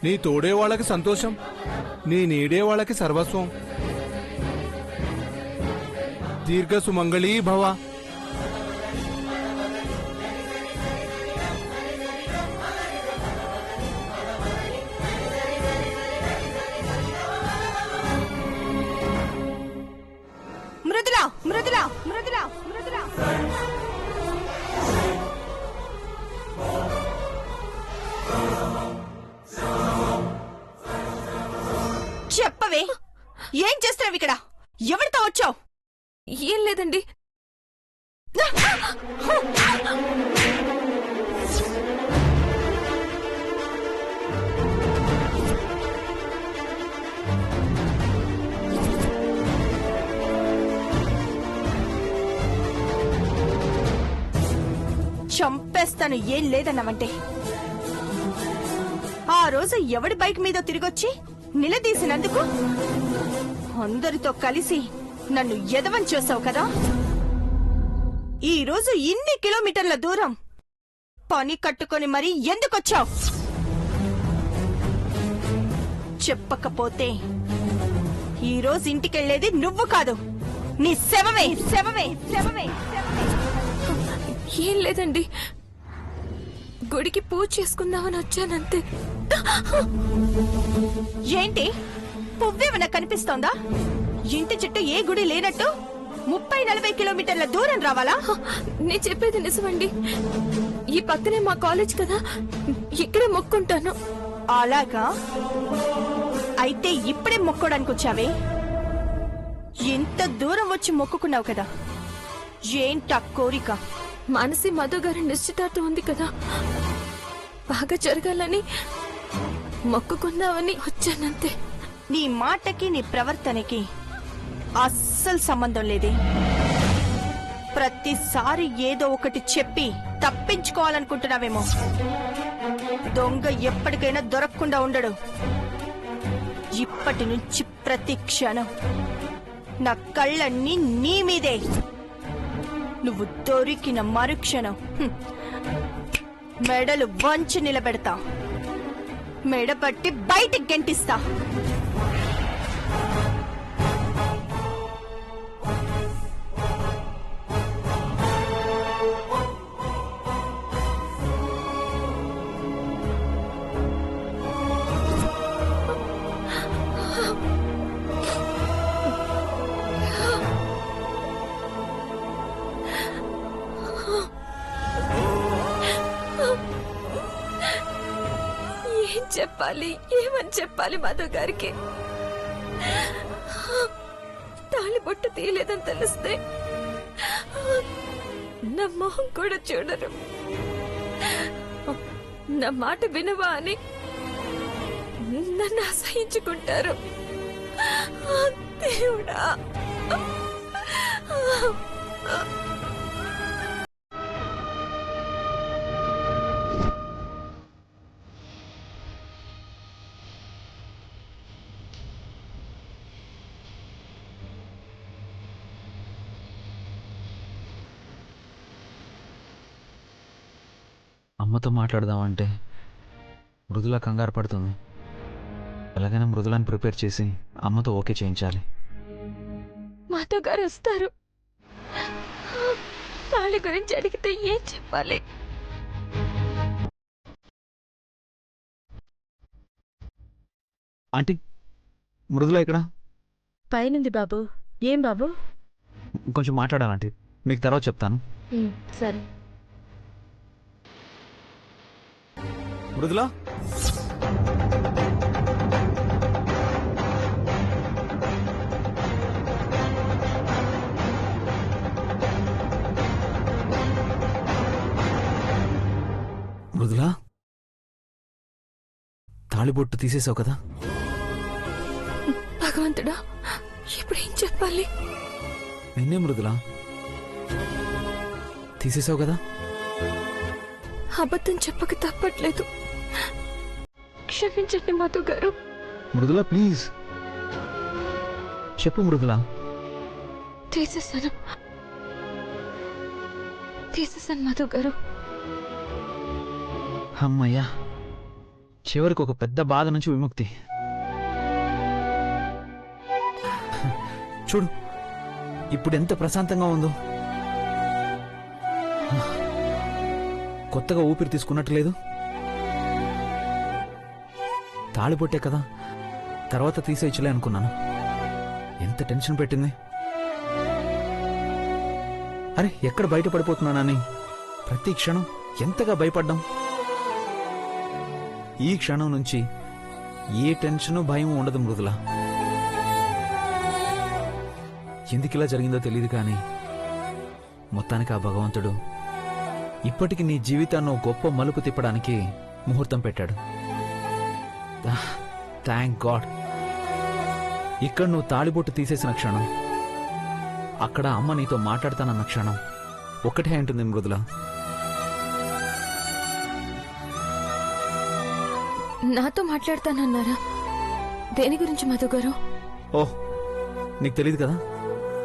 నీ తోడే వాళ్ళకి సంతోషం, నీ నీడే వాళ్ళకి సర్వస్వం. దీర్ఘ సుమంగళీ భవ. మృదులా మృదులా మృదులా మృదులా చెప్పవే, ఏం చేస్తున్నావు ఇక్కడ? ఎవరితో వచ్చావు? ఏం లేదండి. చంపేస్తాను ఏం లేదన్నావంటే. ఆ రోజు ఎవడి బైక్ మీద తిరిగొచ్చి నిలదీసినందుకు అందరితో కలిసి నన్ను ఎదవని చేసావు కదా. ఈ రోజు ఇన్ని కిలోమీటర్ల దూరం పని కట్టుకొని మరీ ఎందుకొచ్చావు? చెప్పకపోతే ఈ రోజు ఇంటికెళ్లేది నువ్వు కాదు, నీ శవమే శవమే శవమే శవమే. ఏం లేదండి, గుడికి పూజ చేసుకుందామని వచ్చానంతే. ఏంటి, పువ్వేమన్నా కనిపిస్తోందా? ఇంటి చుట్టూ ఏ గుడి లేనట్టు 30-40 కిలోమీటర్ల దూరం రావాలా? నేను చెప్పేది నిజమండి. ఈ పక్కనే మా కాలేజ్ కదా, ఇక్కడే మొక్కుంటాను. అలాగా? అయితే ఇప్పుడే మొక్కోడానికి వచ్చావే? ఇంత దూరం వచ్చి మొక్కుకున్నావు కదా, ఏంటా కోరిక? మానసి మధు గారి నిశ్చితార్థం ఉంది కదా, బాగా జరగాలని మొక్కుకుందామని వచ్చానంతే. నీ మాటకి నీ ప్రవర్తనకి అస్సలు సంబంధం లేదే. ప్రతిసారి ఏదో ఒకటి చెప్పి తప్పించుకోవాలనుకుంటున్నావేమో. దొంగ ఎప్పటికైనా దొరకకుండా ఉండడు. ఇప్పటి నుంచి ప్రతి క్షణం నా కళ్ళన్నీ నీ మీదే. నువ్వు దొరికిన మరుక్షణం మెడలు వంచి నిలబెడతా, మెడపట్టి బయటికి గెంటిస్తా. ఏం చెప్పాలి, ఏమని చెప్పాలి మధు గారికి? తాళి బొట్టు తీయలేదని తెలిస్తే నా మొహం కూడా చూడరు. నా మాట వినవా అని నన్ను అసహించుకుంటారు. దేవుడా, అమ్మతో మాట్లాడదామంటే మృదుల కంగారు పడుతుంది. ఎలాగైనా మృదులని ప్రిపేర్ చేసి అమ్మతో ఓకే చేయించాలి. మాతో గారు వస్తారు. తాళి గురించి అడిగితే ఏం చెప్పాలి? ఆంటీ, మృదుల ఇక్కడ పైనుంది బాబు. ఏం బాబు? కొంచెం మాట్లాడాలంటీ, మీకు తర్వాత చెప్తాను. సరే. మృదులా, మృదులా, తాళిబొట్టు తీసేసావు కదా? భగవంతుడా, ఇప్పుడు ఏం చెప్పాలి? నిన్నే మృదులా, తీసేసావు కదా? అబద్ధం చెప్పక తప్పట్లేదు. క్షమించండి మధు గారు. మృదుల ప్లీజ్ చెప్పు. మృదుల, తీసేసాను మధు గారు. అమ్మయ్యా, చివరికి ఒక పెద్ద బాధ నుంచి విముక్తి. చూడు ఇప్పుడు ఎంత ప్రశాంతంగా ఉందో. కొత్తగా ఊపిరి తీసుకున్నట్టు లేదు. తాళిబొట్టే కదా, తర్వాత తీసేయచ్చులే అనుకున్నాను. ఎంత టెన్షన్ పెట్టింది. అరే ఎక్కడ బయటపడిపోతున్నానని ప్రతి క్షణం ఎంతగా భయపడ్డాం. ఈ క్షణం నుంచి ఏ టెన్షను భయం ఉండదు మృదుల. ఎందుకిలా జరిగిందో తెలియదు కానీ మొత్తానికి ఆ భగవంతుడు ఇప్పటికి నీ జీవితాన్ని గొప్ప మలుపు తిప్పడానికి ముహూర్తం పెట్టాడు. Thank God. ఇక్కడ నువ్వు తాళిబొట్టు తీసేసిన క్షణం, అక్కడ అమ్మ నీతో మాట్లాడతానన్న క్షణం ఒక్కటే ఉంటుంది మృదుల. నాతో మాట్లాడతానన్నారా? దేని గురించి మధు గారు? ఓహ్ నీకు తెలియదు కదా,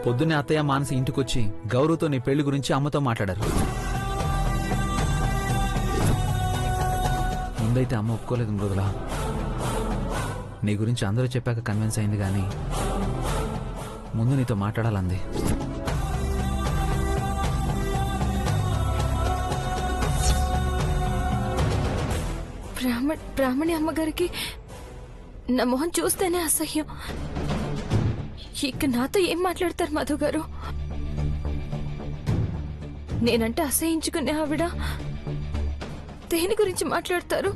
పొద్దున్నే అత్తయ్య మానసి ఇంటికొచ్చి గౌరవ్తో నీ పెళ్లి గురించి అమ్మతో మాట్లాడారు. ముందైతే అమ్మ ఒప్పుకోలేదు మృదుల. నీ గురించి అందరూ చెప్పాక కన్విన్స్ అయింది కానీ ముందు నీతో మాట్లాడాలంది. బ్రాహ్మణి అమ్మగారికి నా మొహం చూస్తేనే అసహ్యం. ఇక నాతో ఏం మాట్లాడతారు మధు గారు? నేనంటే అసహించుకునే ఆవిడ దేని గురించి మాట్లాడతారు?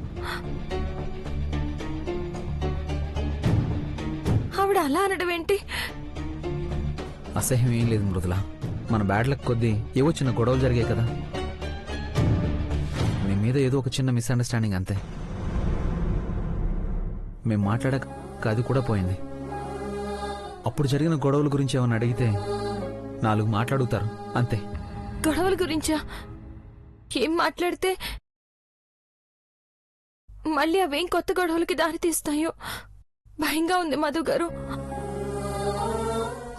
ఆవిడ అలా అనడం ఏంటి? అసహ్యం ఏం లేదు మృదుల. మన బ్యాడ్ లక్ కొద్దీ ఏవో చిన్న గొడవలు జరిగాయి కదా, మీ మీద ఏదో ఒక చిన్న మిస్అండర్స్టాండింగ్ అంతే. మేం మాట్లాడక అది కూడా పోయింది. అప్పుడు జరిగిన గొడవల గురించి ఏమన్నా అడిగితే 4 మాట్లాడుతారు అంతే. గొడవల గురించా? ఏం మాట్లాడితే మళ్ళీ అవేం కొత్త గొడవలకి దారి తీస్తాయో భయంగా ఉంది మధు గారు.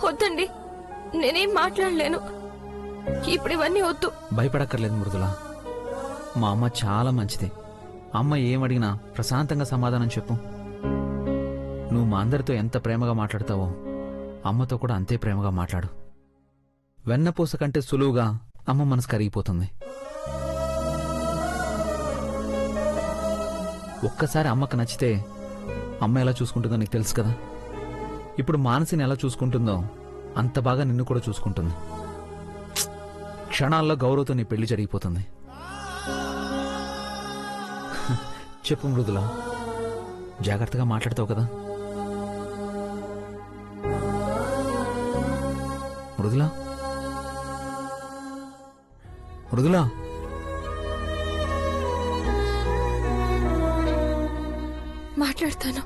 వద్దండి, నేనేం మాట్లాడలేను. ఇప్పుడు ఇవన్నీ వద్దు. భయపడక్కర్లేదు మృదుల. మా అమ్మ చాలా మంచిది. అమ్మ ఏమడిగినా ప్రశాంతంగా సమాధానం చెప్పు. నువ్వు మా అందరితో ఎంత ప్రేమగా మాట్లాడతావో అమ్మతో కూడా అంతే ప్రేమగా మాట్లాడు. వెన్నపూస కంటే సులువుగా అమ్మ మనసు కరిగిపోతుంది. ఒక్కసారి అమ్మకు నచ్చితే అమ్మ ఎలా చూసుకుంటుందో నీకు తెలుసు కదా. ఇప్పుడు మానసిని ఎలా చూసుకుంటుందో అంత బాగా నిన్ను కూడా చూసుకుంటుంది. క్షణాల్లో గౌరవ్తో నీ పెళ్లి జరిగిపోతుంది. చెప్పు మృదుల, జాగ్రత్తగా మాట్లాడతావు కదా? మృదులా, మృదులా, మాట్లాడతాను.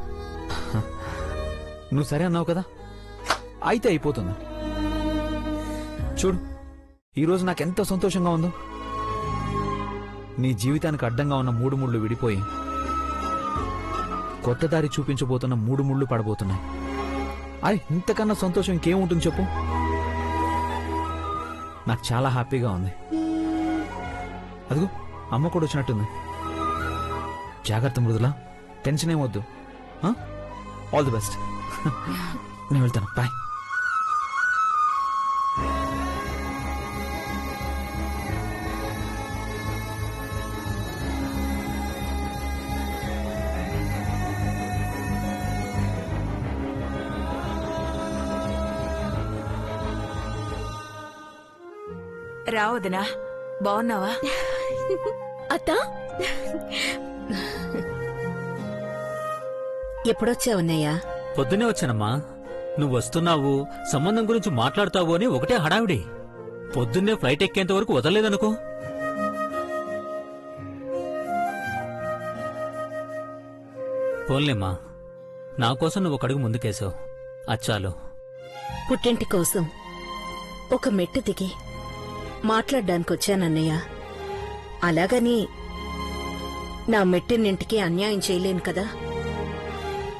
నువ్వు సరే అన్నావు కదా, అయితే అయిపోతుంది. చూడు ఈరోజు నాకెంత సంతోషంగా ఉందో. నీ జీవితానికి అడ్డంగా ఉన్న 3 ముళ్ళు విడిపోయి కొత్త దారి చూపించబోతున్న 3 ముళ్ళు పడబోతున్నాయి. అరే ఇంతకన్నా సంతోషం ఇంకేముంటుంది చెప్పు. నాకు చాలా హ్యాపీగా ఉంది. అదిగో అమ్మ కూడా వచ్చినట్టుంది. జాగ్రత్త మృదులా, టెన్షన్ ఏమొద్దు. All the best. నేను వెళ్తాను, బాయ్. రావదనా, బాగున్నావా? అత్తా, ఎప్పుడొచ్చావున్నయ్యా? పొద్దునే వచ్చానమ్మా. నువ్వు వస్తున్నావు, సంబంధం గురించి మాట్లాడతావు అని ఒకటే హడావిడి. పొద్దున్నే ఫ్లైట్ ఎక్కేంత వరకు వదలలేదనుకో. పోన్లేమ్మా, నా కోసం నువ్వు ఒక అడుగు ముందుకేసావు, అచ్చాలు. పుట్టింటి కోసం ఒక మెట్టు దిగి మాట్లాడ్డానికొచ్చానన్నయ్య. అలాగని నా మెట్టినింటికి అన్యాయం చేయలేను కదా.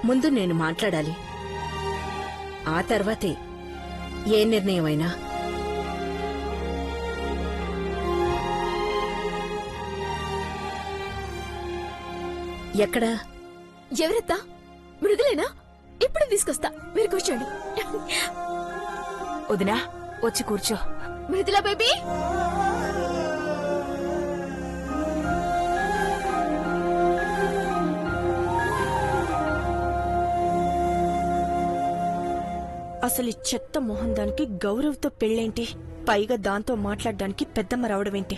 ముందు నేను మాట్లాడాలి, ఆ తర్వాతే ఏ నిర్ణయమైనా. ఎక్కడా? ఎవరెత్తా? మృదులేనా? ఇప్పుడు తీసుకొస్తా, మీరు కూర్చోండి. వదినా వచ్చి కూర్చో. మృదులా బేబీ, అసలు ఈ చెత్త మొహం దానికి గౌరవ్తో పెళ్ళేంటి? పైగా దాంతో మాట్లాడడానికి పెద్దమ్మ రావడమేంటి?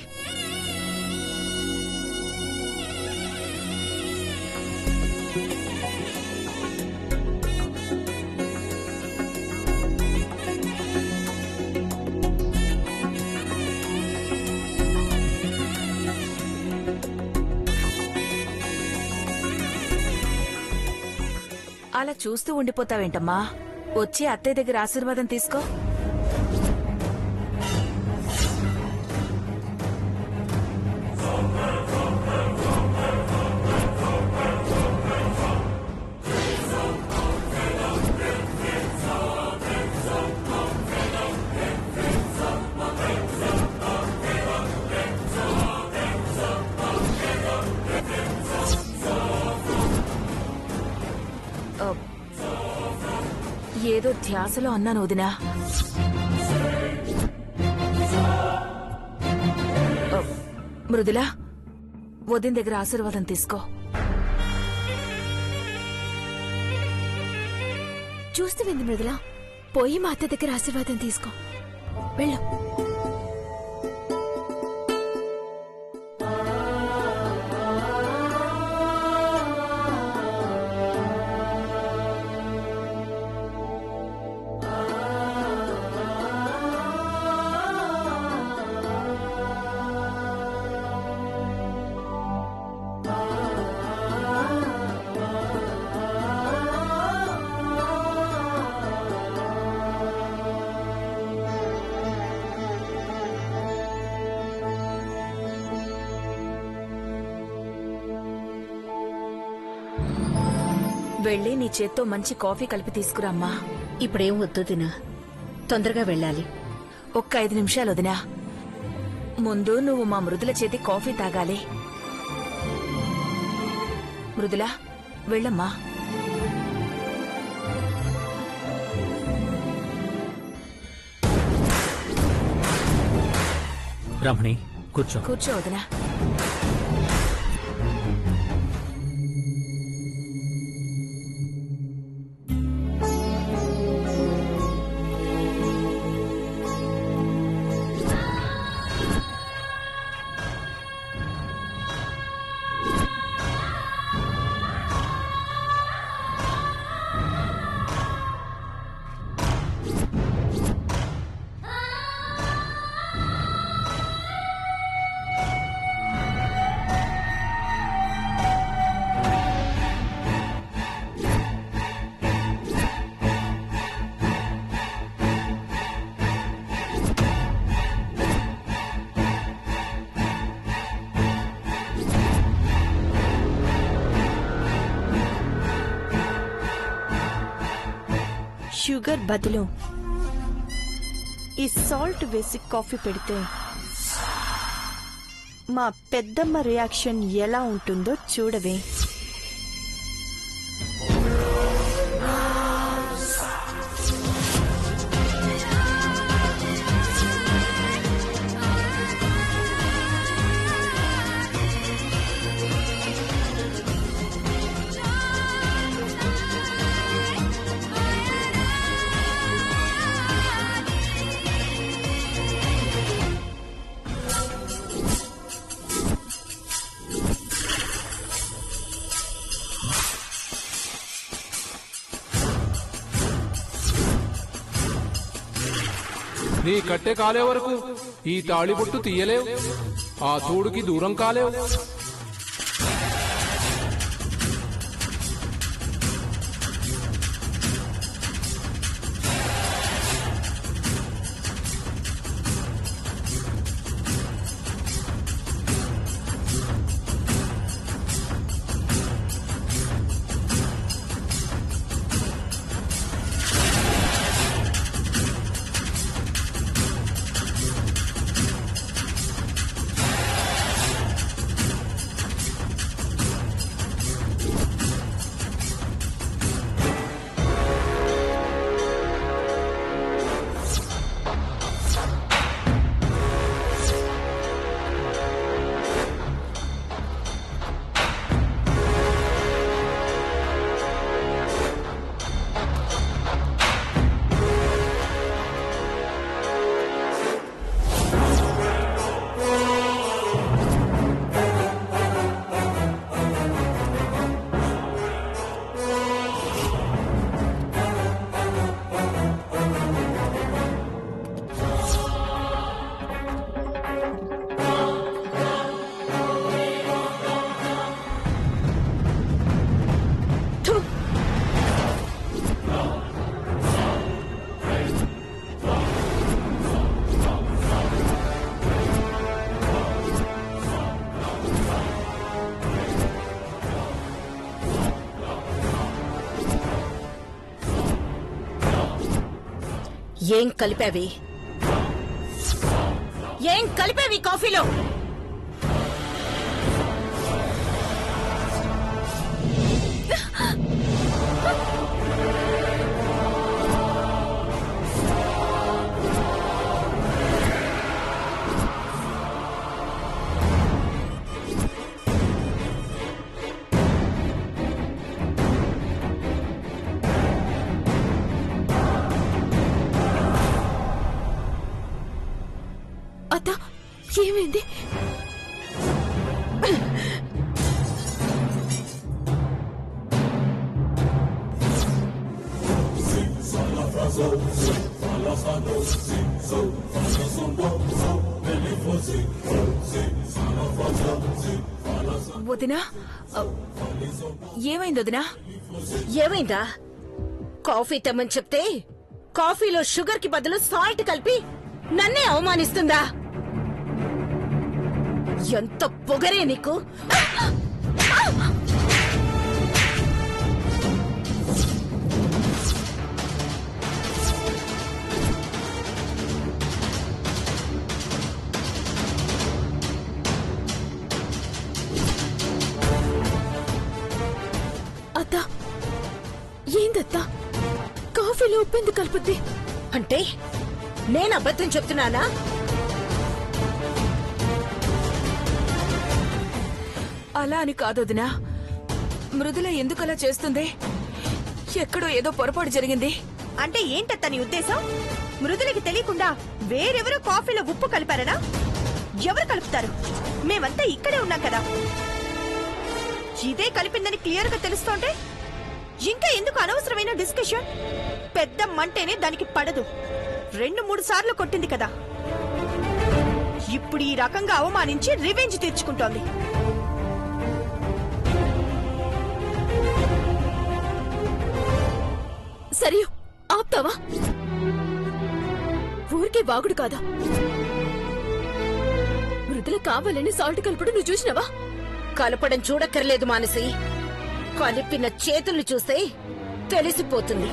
అలా చూస్తూ ఉండిపోతావేంటమ్మా? వచ్చి అత్తయ్య దగ్గర ఆశీర్వాదం తీసుకో. ఏదో ధ్యాసలో అన్నాను వదినా. మృదులా, వదిన దగ్గర ఆశీర్వాదం తీసుకో. చూస్తూ వింది మృదులా, పోయి మా అత్త దగ్గర ఆశీర్వాదం తీసుకో. వెళ్ళు. వెళ్ళి నీ చేత్తో మంచి కాఫీ కలిపి తీసుకురామ్మా. ఇప్పుడేం వద్దు దినా, తొందరగా వెళ్ళాలి. ఒక్క 5 నిమిషాలు వదినా. ముందు నువ్వు మా మృదుల చేతి కాఫీ తాగాలి. మృదుల, వెళ్ళమ్మా. రమణి కూర్చో. కూర్చో వదినా. షుగర్ బదులు ఈ సాల్ట్ వేసి కాఫీ పెడితే మా పెద్దమ్మ రియాక్షన్ ఎలా ఉంటుందో చూడవే. నీ కట్టె కాలే వరకు ఈ తాళిబొట్టు తీయలేవు, ఆ తోడుకి దూరం కాలేవు. ఏం కలిపావి? ఏం కలిపావి కాఫీలో? అత్త ఏమైంది? వదినా ఏమైంది వదినా? ఏమైందా? కాఫీ తెమ్మని చెప్తే కాఫీలో షుగర్ కి బదులు సాల్ట్ కలిపి నన్నే అవమానిస్తుందా? ఎంత పొగరే నీకు! అత్త ఏందత్తా? కాఫీలో ఉప్పెందుకు కలుపుద్ది? అంటే నేను అబద్ధం చెప్తున్నానా? అలా అని కాదు వదినా. మృదుల ఎందుకలా చేస్తుంది? ఎక్కడో ఏదో పొరపాటు జరిగింది. అంటే ఏంటత్త నీ ఉద్దేశం? మృదులకి తెలియకుండా వేరెవరో కాఫీలో ఉప్పు కలిపారనా? ఎవరు కలుపుతారు? మేమంతా ఇక్కడే ఉన్నాం కదా. ఇదే కలిపిందని క్లియర్ గా తెలుస్తోంటే ఇంకా ఎందుకు అనవసరమైన డిస్కషన్? పెద్ద మంటేనే దానికి పడదు. 2-3 సార్లు కొట్టింది కదా. ఇప్పుడు ఈ రకంగా అవమానించి రివెంజ్ తీర్చుకుంటోంది. సరియు ఆప్తావా? ఊరికే బాగుడు కాదా? మృదుల కావాలని సాల్ట్ కలపడం నువ్వు చూసినావా? కలపడం చూడక్కర్లేదు మానసి. కలిపిన చేతులు చూస్తే తెలిసిపోతుంది.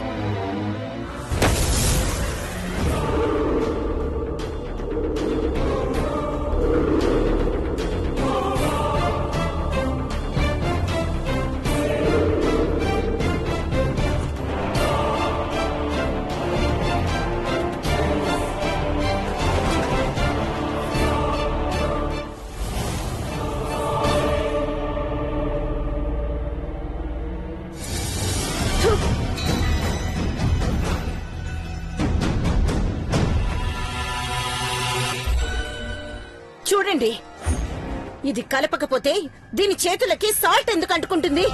చూడండి, ఇది కలపకపోతే దీని చేతులకి సాల్ట్ ఎందుకు అంటుకుంటుంది?